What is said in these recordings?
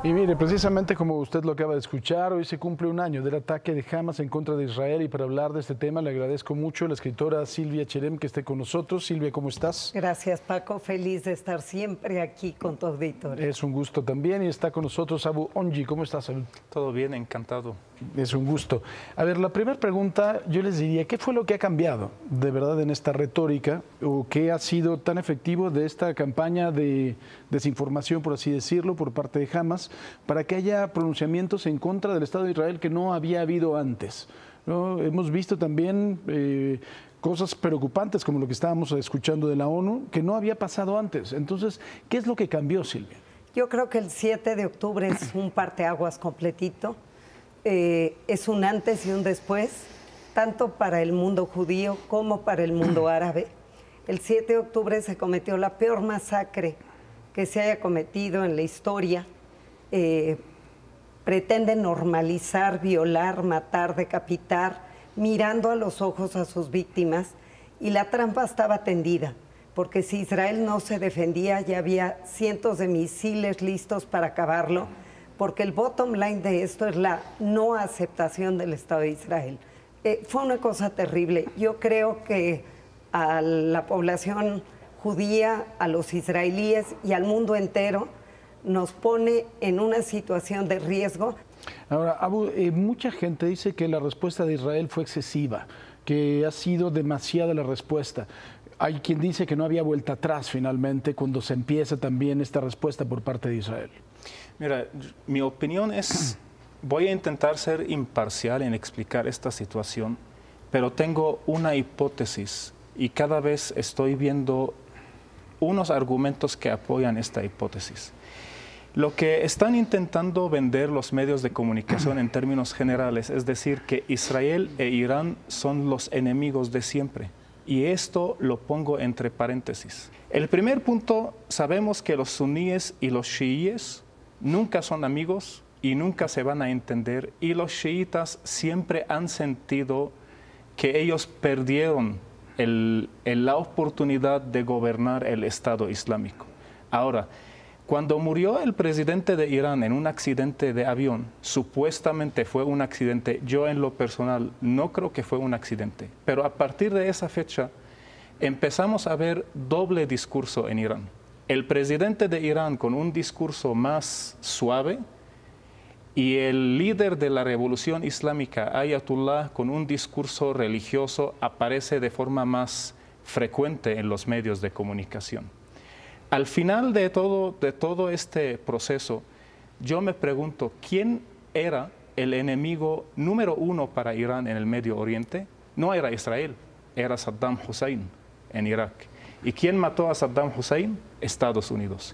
Y mire, precisamente como usted lo acaba de escuchar, hoy se cumple un año del ataque de Hamas en contra de Israel y para hablar de este tema le agradezco mucho a la escritora Silvia Cherem que esté con nosotros. Silvia, ¿cómo estás? Gracias, Paco. Feliz de estar siempre aquí con tu auditorio. Es un gusto también y está con nosotros Abu Onji. ¿Cómo estás, Abu? Todo bien, encantado. Es un gusto. A ver, la primera pregunta yo les diría, ¿qué fue lo que ha cambiado de verdad en esta retórica o qué ha sido tan efectivo de esta campaña de desinformación, por así decirlo, por parte de Hamas, para que haya pronunciamientos en contra del Estado de Israel que no había habido antes, ¿no? Hemos visto también cosas preocupantes como lo que estábamos escuchando de la ONU, que no había pasado antes. Entonces, ¿qué es lo que cambió, Silvia? Yo creo que el 7 de octubre es un parteaguas completito. Es un antes y un después, tanto para el mundo judío como para el mundo árabe. El 7 de octubre se cometió la peor masacre que se haya cometido en la historia. Pretende normalizar, violar, matar, decapitar, mirando a los ojos a sus víctimas, y la trampa estaba tendida, porque si Israel no se defendía ya había cientos de misiles listos para acabarlo, porque el bottom line de esto es la no aceptación del Estado de Israel. Fue una cosa terrible. Yo creo que a la población judía, a los israelíes y al mundo entero nos pone en una situación de riesgo. Ahora, Abu, mucha gente dice que la respuesta de Israel fue excesiva, que ha sido demasiada la respuesta. Hay quien dice que no había vuelta atrás finalmente cuando se empieza también esta respuesta por parte de Israel. Mira, mi opinión es, voy a intentar ser imparcial en explicar esta situación, pero tengo una hipótesis y cada vez estoy viendo unos argumentos que apoyan esta hipótesis. Lo que están intentando vender los medios de comunicación en términos generales es decir que Israel e Irán son los enemigos de siempre. Y esto lo pongo entre paréntesis. El primer punto, sabemos que los suníes y los chiíes nunca son amigos y nunca se van a entender. Y los chiitas siempre han sentido que ellos perdieron la oportunidad de gobernar el Estado Islámico. Ahora, cuando murió el presidente de Irán en un accidente de avión, supuestamente fue un accidente, yo en lo personal no creo que fue un accidente, pero a partir de esa fecha empezamos a ver doble discurso en Irán. El presidente de Irán con un discurso más suave y el líder de la revolución islámica, Ayatollah, con un discurso religioso aparece de forma más frecuente en los medios de comunicación. Al final de todo este proceso, yo me pregunto, ¿quién era el enemigo número uno para Irán en el Medio Oriente? No era Israel, era Saddam Hussein en Irak. ¿Y quién mató a Saddam Hussein? Estados Unidos.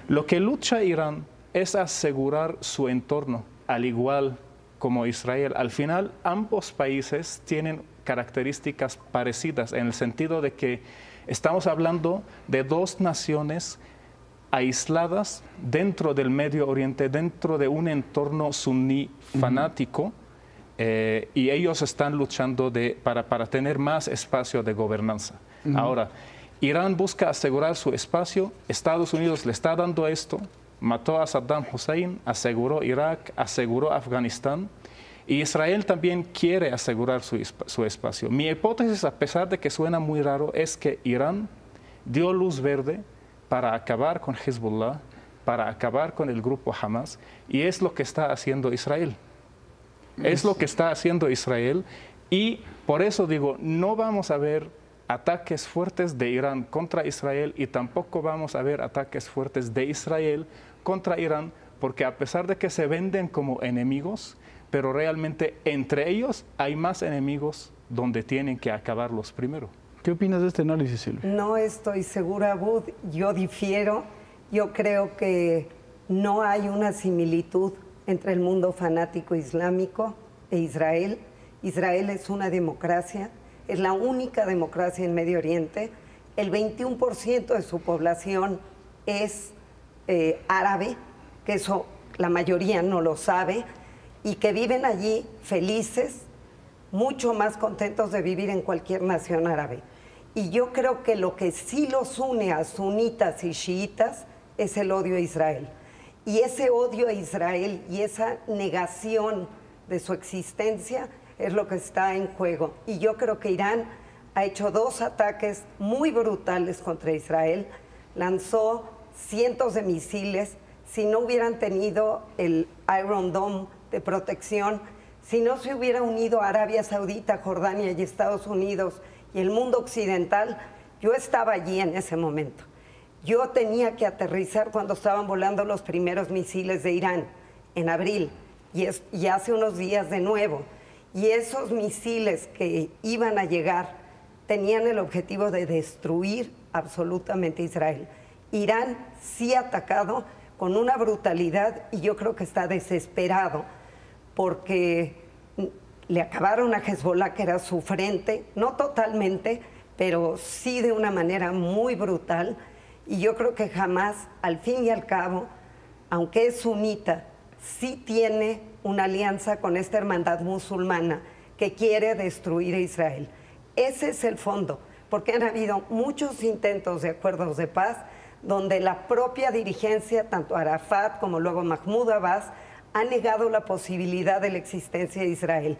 Lo que lucha Irán es asegurar su entorno, al igual como Israel. Al final, ambos países tienen características parecidas en el sentido de que estamos hablando de dos naciones aisladas dentro del Medio Oriente, dentro de un entorno suní fanático, y ellos están luchando para tener más espacio de gobernanza. Ahora, Irán busca asegurar su espacio, Estados Unidos le está dando esto, mató a Saddam Hussein, aseguró Irak, aseguró Afganistán, y Israel también quiere asegurar su espacio. Mi hipótesis, a pesar de que suena muy raro, es que Irán dio luz verde para acabar con Hezbollah, para acabar con el grupo Hamas, y es lo que está haciendo Israel. Es lo que está haciendo Israel, y por eso digo, no vamos a ver ataques fuertes de Irán contra Israel y tampoco vamos a ver ataques fuertes de Israel contra Irán, porque a pesar de que se venden como enemigos, pero realmente entre ellos hay más enemigos donde tienen que acabarlos primero. ¿Qué opinas de este análisis, Silvia? No estoy segura, Bud. Yo difiero. Yo creo que no hay una similitud entre el mundo fanático islámico e Israel. Israel es una democracia, es la única democracia en Medio Oriente. El 21% de su población es árabe, que eso la mayoría no lo sabe, y que viven allí felices, mucho más contentos de vivir en cualquier nación árabe. Y yo creo que lo que sí los une a sunitas y chiitas es el odio a Israel. Y ese odio a Israel y esa negación de su existencia es lo que está en juego. Y yo creo que Irán ha hecho 2 ataques muy brutales contra Israel, lanzó cientos de misiles. Si no hubieran tenido el Iron Dome de protección, si no se hubiera unido Arabia Saudita, Jordania y Estados Unidos y el mundo occidental, yo estaba allí en ese momento. Yo tenía que aterrizar cuando estaban volando los primeros misiles de Irán, en abril, y hace unos días de nuevo. Y esos misiles que iban a llegar tenían el objetivo de destruir absolutamente Israel. Irán sí ha atacado con una brutalidad y yo creo que está desesperado porque le acabaron a Hezbollah, que era su frente, no totalmente, pero sí de una manera muy brutal. Y yo creo que Hamás, al fin y al cabo, aunque es sunita, sí tiene una alianza con esta hermandad musulmana que quiere destruir a Israel. Ese es el fondo, porque han habido muchos intentos de acuerdos de paz donde la propia dirigencia, tanto Arafat como luego Mahmoud Abbas, ha negado la posibilidad de la existencia de Israel.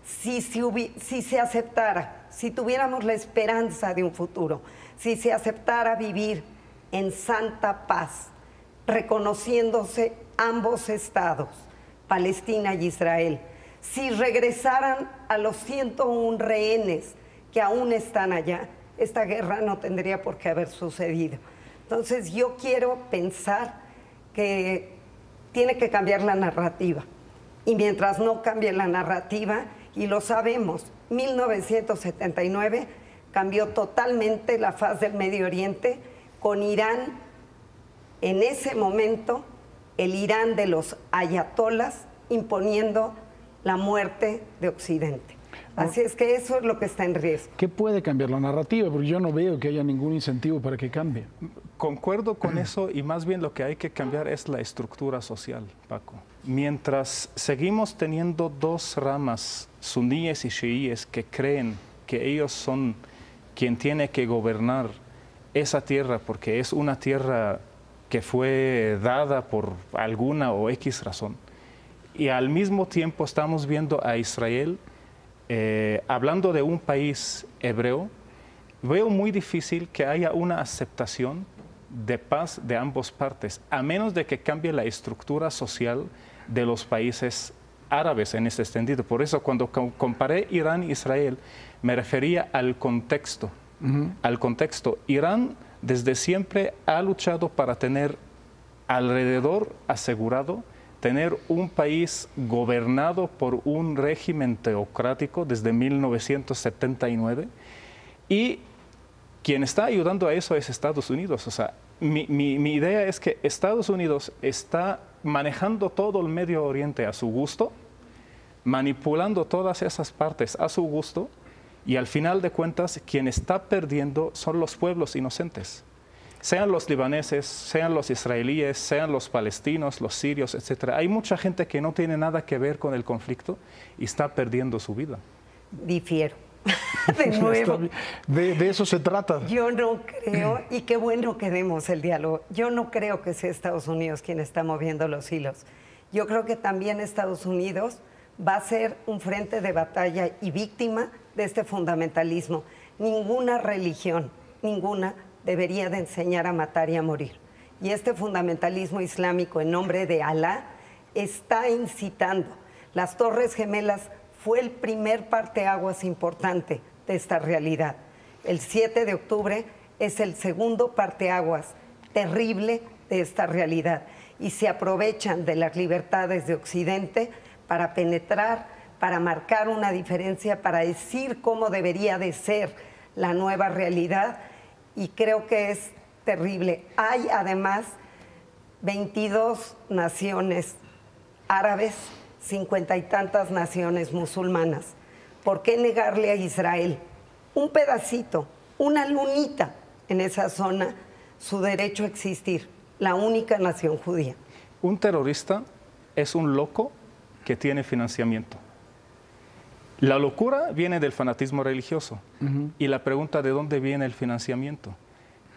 Si se aceptara, si tuviéramos la esperanza de un futuro, si se aceptara vivir en santa paz, reconociéndose ambos estados, Palestina y Israel, si regresaran a los 101 rehenes que aún están allá, esta guerra no tendría por qué haber sucedido. Entonces yo quiero pensar que tiene que cambiar la narrativa. Y mientras no cambie la narrativa, y lo sabemos, 1979 cambió totalmente la faz del Medio Oriente, con Irán, en ese momento, el Irán de los ayatolas imponiendo la muerte de Occidente. Así es que eso es lo que está en riesgo. ¿Qué puede cambiar la narrativa? Porque yo no veo que haya ningún incentivo para que cambie. Concuerdo con eso y más bien lo que hay que cambiar es la estructura social, Paco. Mientras seguimos teniendo 2 ramas, suníes y chiíes, que creen que ellos son quien tiene que gobernar esa tierra porque es una tierra que fue dada por alguna o X razón. Y al mismo tiempo estamos viendo a Israel, hablando de un país hebreo, veo muy difícil que haya una aceptación de paz de ambas partes, a menos de que cambie la estructura social de los países árabes en ese sentido. Por eso cuando comparé Irán e Israel, me refería al contexto. Al contexto. Irán desde siempre ha luchado para tener alrededor asegurado, tener un país gobernado por un régimen teocrático desde 1979 y quien está ayudando a eso es Estados Unidos. O sea, mi idea es que Estados Unidos está manejando todo el Medio Oriente a su gusto, manipulando todas esas partes a su gusto, y al final de cuentas, quien está perdiendo son los pueblos inocentes. Sean los libaneses, sean los israelíes, sean los palestinos, los sirios, etc. Hay mucha gente que no tiene nada que ver con el conflicto y está perdiendo su vida. Difiero. De nuevo. De eso se trata. Yo no creo, y qué bueno que demos el diálogo, yo no creo que sea Estados Unidos quien está moviendo los hilos. Yo creo que también Estados Unidos va a ser un frente de batalla y víctima de este fundamentalismo. Ninguna religión, ninguna, debería de enseñar a matar y a morir. Y este fundamentalismo islámico en nombre de Alá está incitando. Las Torres Gemelas fue el primer parteaguas importante de esta realidad. El 7 de octubre es el segundo parteaguas terrible de esta realidad. Y se aprovechan de las libertades de Occidente para penetrar, para marcar una diferencia, para decir cómo debería de ser la nueva realidad, y creo que es terrible. Hay además 22 naciones árabes, 50 y tantas naciones musulmanas. ¿Por qué negarle a Israel un pedacito, una lunita en esa zona, su derecho a existir, la única nación judía? Un terrorista es un loco que tiene financiamiento. La locura viene del fanatismo religioso. Y la pregunta, ¿de dónde viene el financiamiento?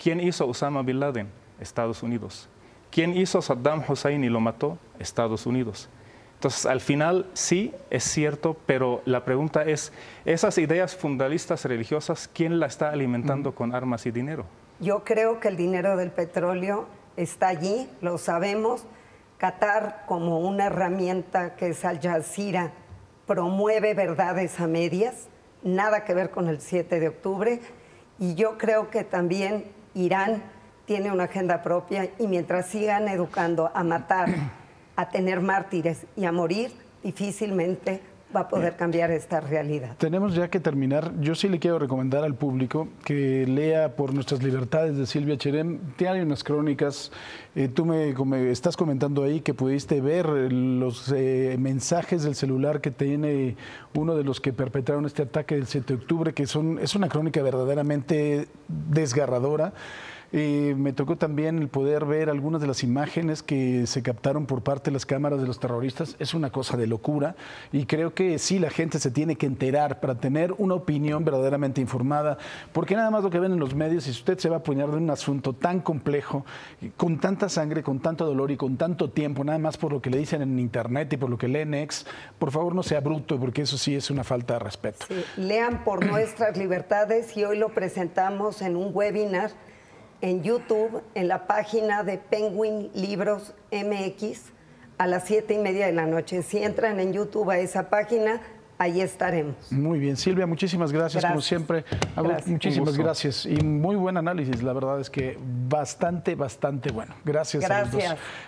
¿Quién hizo Osama Bin Laden? Estados Unidos. ¿Quién hizo Saddam Hussein y lo mató? Estados Unidos. Entonces, al final sí es cierto, pero la pregunta es, esas ideas fundamentalistas religiosas, ¿quién la está alimentando con armas y dinero? Yo creo que el dinero del petróleo está allí, lo sabemos. Qatar, como una herramienta que es Al Jazeera, promueve verdades a medias, nada que ver con el 7 de octubre. Y yo creo que también Irán tiene una agenda propia y mientras sigan educando a matar, a tener mártires y a morir, difícilmente va a poder cambiar esta realidad. Tenemos ya que terminar. Yo sí le quiero recomendar al público que lea Por nuestras libertades de Silvia Cherem. Tiene unas crónicas. Tú me estás comentando ahí que pudiste ver los mensajes del celular que tiene uno de los que perpetraron este ataque del 7 de octubre, que es una crónica verdaderamente desgarradora. Me tocó también el poder ver algunas de las imágenes que se captaron por parte de las cámaras de los terroristas. Es una cosa de locura y creo que sí, la gente se tiene que enterar para tener una opinión verdaderamente informada, porque nada más lo que ven en los medios, y si usted se va a apoyar de un asunto tan complejo, con tanta sangre, con tanto dolor y con tanto tiempo, nada más por lo que le dicen en internet y por lo que leen ex, por favor no sea bruto, porque eso sí es una falta de respeto. Sí, lean Por nuestras libertades y hoy lo presentamos en un webinar en YouTube, en la página de Penguin Libros MX, a las 7:30 de la noche. Si entran en YouTube a esa página, ahí estaremos. Muy bien, Silvia, muchísimas gracias. Como siempre. Gracias. Muchísimas gracias. Y muy buen análisis, la verdad es que bastante bueno. Gracias. Gracias. A los dos.